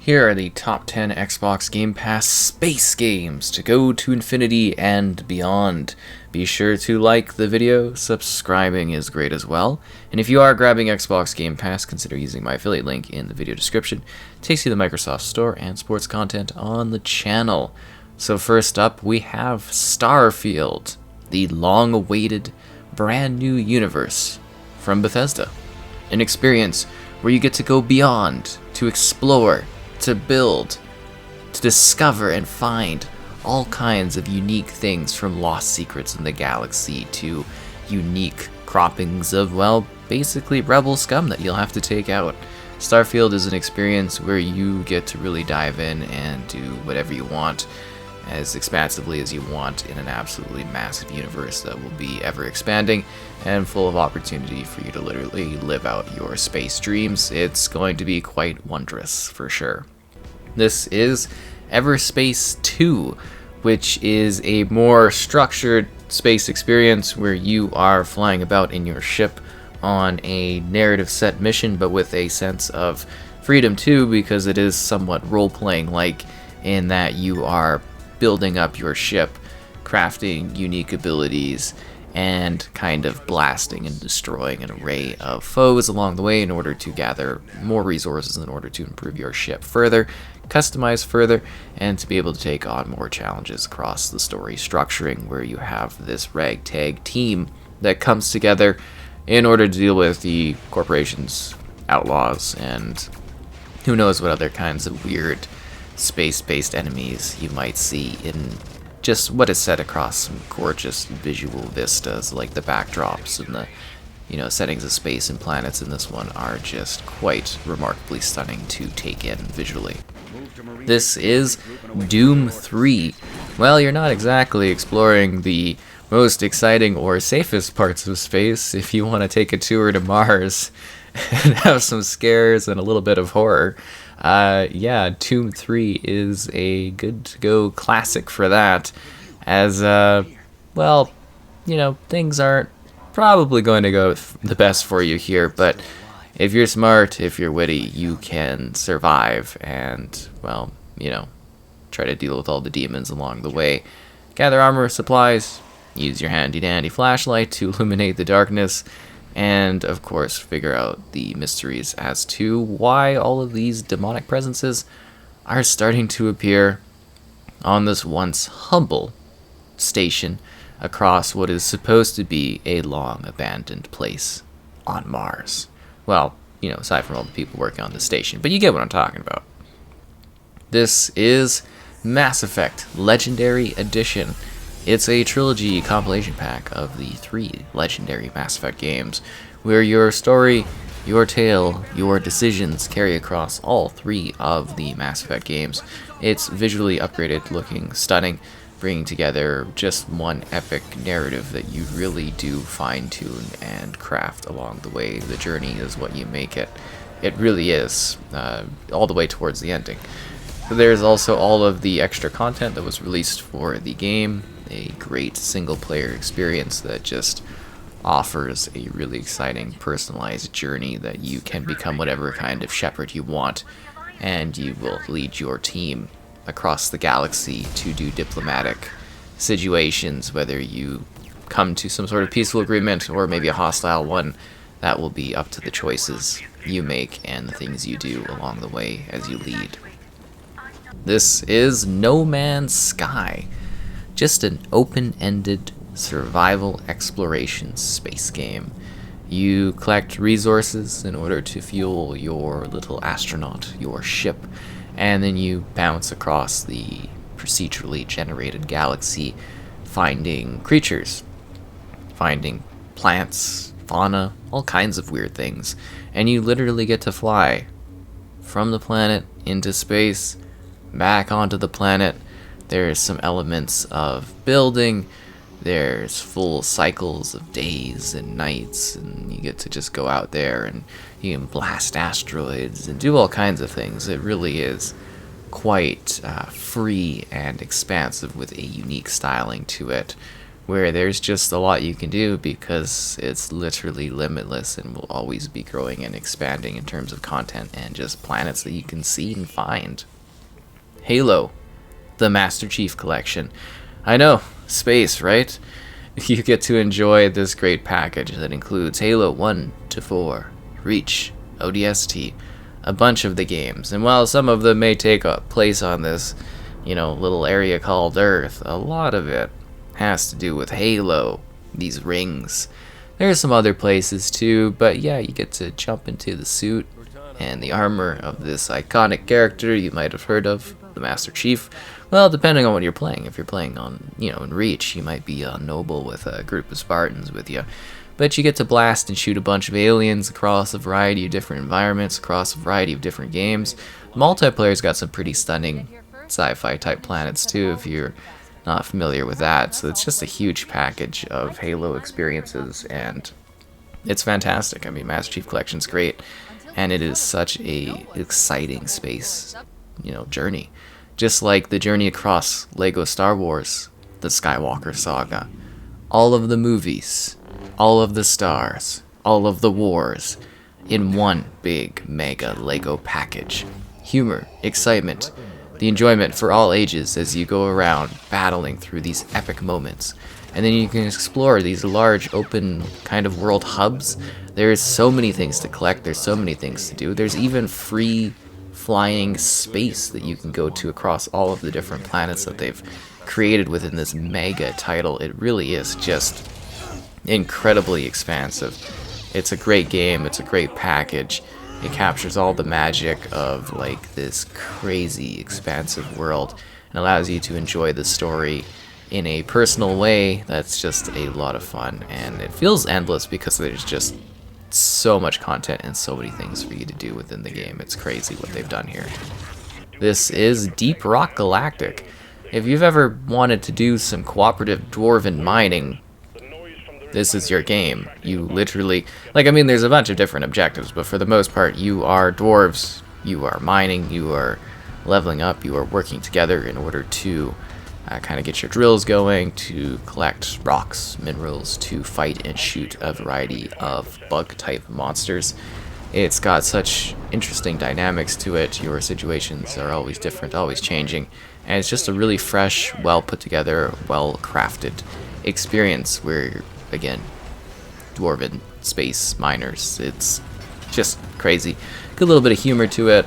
Here are the top 10 Xbox Game Pass space games to go to infinity and beyond. Be sure to like the video, subscribing is great as well, and if you are grabbing Xbox Game Pass, consider using my affiliate link in the video description. It takes you to the Microsoft Store and sports content on the channel. So first up, we have Starfield, the long-awaited brand new universe from Bethesda. An experience where you get to go beyond, to explore, to build, to discover and find all kinds of unique things, from lost secrets in the galaxy to unique croppings of, well, basically rebel scum that you'll have to take out. Starfield is an experience where you get to really dive in and do whatever you want, as expansively as you want, in an absolutely massive universe that will be ever expanding and full of opportunity for you to literally live out your space dreams. It's going to be quite wondrous for sure. This is Everspace 2, which is a more structured space experience where you are flying about in your ship on a narrative set mission, but with a sense of freedom too, because it is somewhat role-playing like, in that you are building up your ship, crafting unique abilities, and kind of blasting and destroying an array of foes along the way in order to gather more resources in order to improve your ship further, customize further, and to be able to take on more challenges across the story structuring, where you have this ragtag team that comes together in order to deal with the corporations, outlaws, and who knows what other kinds of weird space-based enemies you might see in just what is set across some gorgeous visual vistas. Like the backdrops and the settings of space and planets in this one are just quite remarkably stunning to take in visually. This is Doom 3. Well, you're not exactly exploring the most exciting or safest parts of space if you want to take a tour to Mars and have some scares and a little bit of horror. Doom 3 is a good-to-go classic for that, as, things aren't probably going to go the best for you here, but if you're smart, if you're witty, you can survive and, try to deal with all the demons along the way. Gather armor, supplies, use your handy-dandy flashlight to illuminate the darkness, and, of course, figure out the mysteries as to why all of these demonic presences are starting to appear on this once humble station across what is supposed to be a long-abandoned place on Mars. Well, aside from all the people working on the station, but you get what I'm talking about. This is Mass Effect Legendary Edition. It's a trilogy compilation pack of the 3 legendary Mass Effect games, where your story, your tale, your decisions carry across all 3 of the Mass Effect games. It's visually upgraded, looking stunning, bringing together just one epic narrative that you really do fine-tune and craft along the way. The journey is what you make it. It really is, all the way towards the ending. There's also all of the extra content that was released for the game, a great single-player experience that just offers a really exciting personalized journey that you can become whatever kind of shepherd you want, and you will lead your team across the galaxy to do diplomatic situations, whether you come to some sort of peaceful agreement or maybe a hostile one. That will be up to the choices you make and the things you do along the way as you lead. This is No Man's Sky. Just an open-ended survival exploration space game. You collect resources in order to fuel your little astronaut, your ship, and then you bounce across the procedurally generated galaxy, finding creatures, finding plants, fauna, all kinds of weird things, and you literally get to fly from the planet into space, back onto the planet. There's some elements of building, there's full cycles of days and nights, and you get to just go out there and you can blast asteroids and do all kinds of things. It really is quite free and expansive with a unique styling to it, where there's just a lot you can do because it's literally limitless and will always be growing and expanding in terms of content and just planets that you can see and find. Halo, the Master Chief Collection. I know, space, right? You get to enjoy this great package that includes Halo 1 to 4, Reach, ODST, a bunch of the games. And while some of them may take a place on this, little area called Earth, a lot of it has to do with Halo, these rings. There's some other places too, but yeah, you get to jump into the suit and the armor of this iconic character you might have heard of, the Master Chief. Well, depending on what you're playing. If you're playing on, in Reach, you might be a noble with a group of Spartans with you. But you get to blast and shoot a bunch of aliens across a variety of different environments, across a variety of different games. Multiplayer's got some pretty stunning sci-fi type planets too, if you're not familiar with that. So it's just a huge package of Halo experiences, and it's fantastic. I mean, Master Chief Collection's great, and it is such a exciting space, journey. Just like the journey across Lego Star Wars, the Skywalker saga. All of the movies, all of the stars, all of the wars, in one big mega Lego package. Humor, excitement, the enjoyment for all ages as you go around battling through these epic moments. And then you can explore these large open kind of world hubs. There's so many things to collect, there's so many things to do. There's even free flying space that you can go to across all of the different planets that they've created within this mega title. It really is just incredibly expansive. It's a great game, it's a great package. It captures all the magic of this crazy expansive world and allows you to enjoy the story in a personal way that's just a lot of fun, and it feels endless because there's just so much content and so many things for you to do within the game. It's crazy what they've done here. This is Deep Rock Galactic. If you've ever wanted to do some cooperative dwarven mining, this is your game. You literally, there's a bunch of different objectives, but for the most part, you are dwarves, you are mining, you are leveling up, you are working together in order to kind of get your drills going, to collect rocks, minerals, to fight and shoot a variety of bug-type monsters. It's got such interesting dynamics to it. Your situations are always different, always changing, and it's just a really fresh, well put together, well crafted experience where, again, dwarven space miners. It's just crazy. Good little bit of humor to it.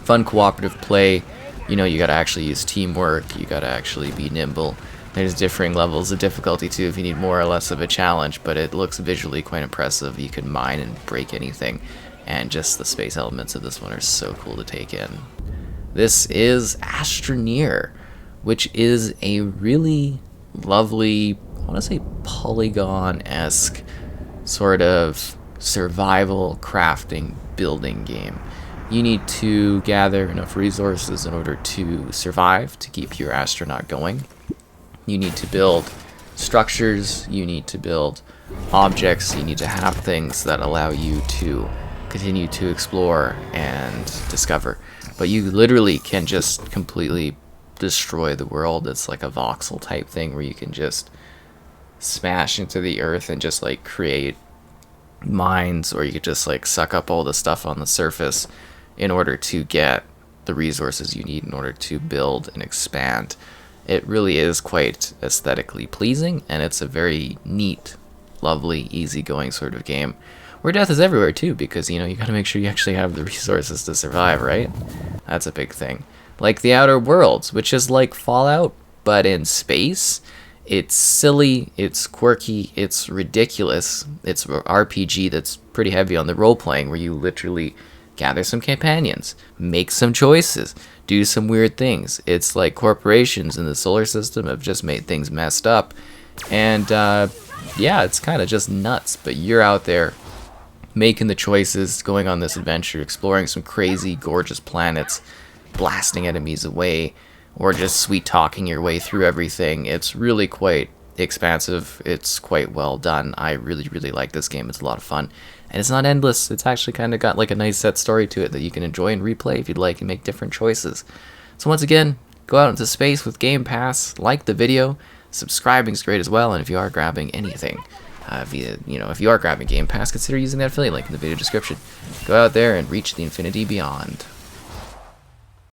Fun cooperative play. You gotta actually use teamwork. You gotta actually be nimble. There's differing levels of difficulty too if you need more or less of a challenge, but it looks visually quite impressive. You can mine and break anything, and just the space elements of this one are so cool to take in. This is Astroneer, which is a really lovely, I want to say Polygon-esque sort of survival crafting building game. You need to gather enough resources in order to survive, to keep your astronaut going. You need to build structures, you need to build objects, you need to have things that allow you to continue to explore and discover. But you literally can just completely destroy the world. It's like a voxel type thing where you can just smash into the earth and just create mines, or you could just suck up all the stuff on the surface in order to get the resources you need in order to build and expand. It really is quite aesthetically pleasing, and it's a very neat, lovely, easygoing sort of game where death is everywhere too, because you gotta make sure you actually have the resources to survive, right? That's a big thing. Like the Outer Worlds, which is like Fallout but in space. It's silly, it's quirky, it's ridiculous. It's an RPG that's pretty heavy on the role-playing, where you literally gather some companions, make some choices, do some weird things. It's like corporations in the solar system have just made things messed up. And yeah, it's kind of just nuts, but you're out there making the choices, going on this adventure, exploring some crazy, gorgeous planets, blasting enemies away, or just sweet-talking your way through everything. It's really quite expansive. It's quite well done. I really, really like this game. It's a lot of fun. And it's not endless. It's actually kind of got like a nice set story to it that you can enjoy and replay if you'd like and make different choices. So once again, go out into space with Game Pass, like the video, subscribing is great as well. And if you are grabbing anything via, if you are grabbing Game Pass, consider using that affiliate link in the video description. Go out there and reach the infinity beyond.